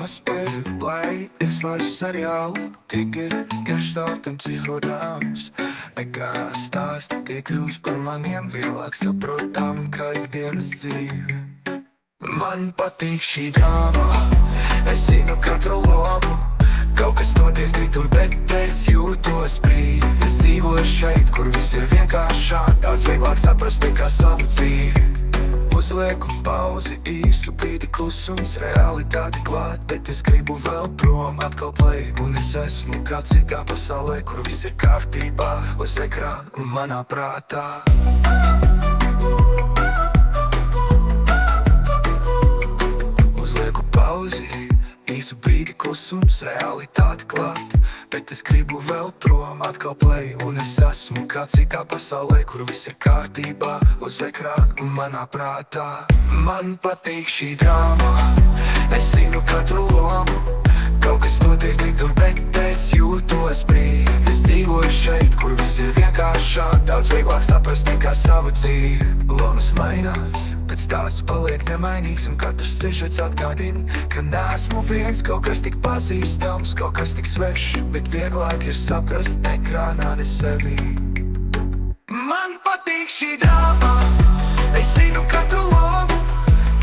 Nospēju play, izslēdz seriālu, tigri, geštaltam psihodrāmas. Nekā stāsti tiek kļūst par maniem, vieglāk saprotam, kā ikdienas dzīve. Man patīk šī drāma, es zinu katru lomu. Kaut kas notiek citur, bet es jūtos brīvi. Es dzīvoju šeit, kur viss ir vienkāršāk, daudz vieglāk saprast nekā savu dzīvi. Uzlieku pauzi, īsu brīdi klusums, realitāte klāt, bet es gribu vēl prom, atkal play. Un es esmu kā citā pasaulē, kur viss ir kārtībā, uz ekrāna un manā prātā. Uzlieku pauzi, īsu brīdi klusums, realitāte klāt, bet es gribu vēl prom, atkal play. Un es esmu kā citā pasaulē, kur viss ir kārtībā, uz ekrāna un manā prātā. Man patīk šī drāma, es zinu katru lomu. Kaut kas notiek citur, bet es jūtos brīvi. Es dzīvoju šeit, kur viss ir vienkāršāk, daudz vieglāk saprast nekā savu dzīvi. Lomas mainās, bet stāsts paliek nemainīgs, un katrs sižets atgādina, ka neesmu viens. Kaut kas tik pazīstams, kaut kas tik svešs, bet vieglāk ir saprast ekrānā ne sevi. Man patīk šī drāma, es zinu katru lomu.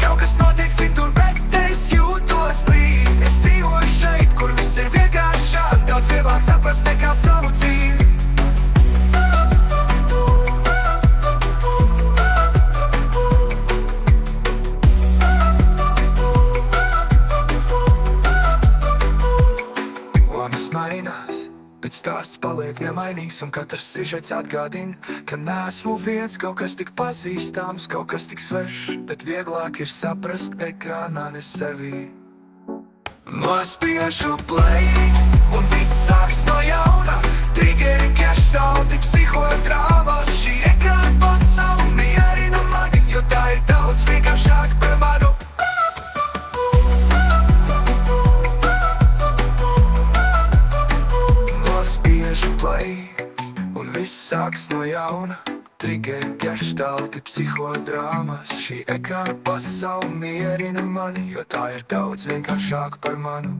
Kaut kas notiek citur, bet es jūtos brīvi. Es dzīvoju šeit, kur viss ir vienkāršāk, daudz vieglāk saprast nekā savu dzīvi. Lomas mainās, bet stāsts paliek nemainīgs, un katrs sižets atgādina, ka neesmu viens. Kaut kas tik pazīstams, kaut kas tik svešs, bet vieglāk ir saprast ekrānā ne sevi. Nospiežu play, un viss sāks no jauna. Trigeri, geštalti, psihodrāmas. Šī ekrāna pasaule mierina mani, jo tā ir daudz vienkāršāk par manu. Nospiežu play, un viss sāks no jauna. Trigeri, geštalti, psihodrāmas. Šī ekrāna pasaule mierina mani, jo tā ir daudz vienkāršāk par manu.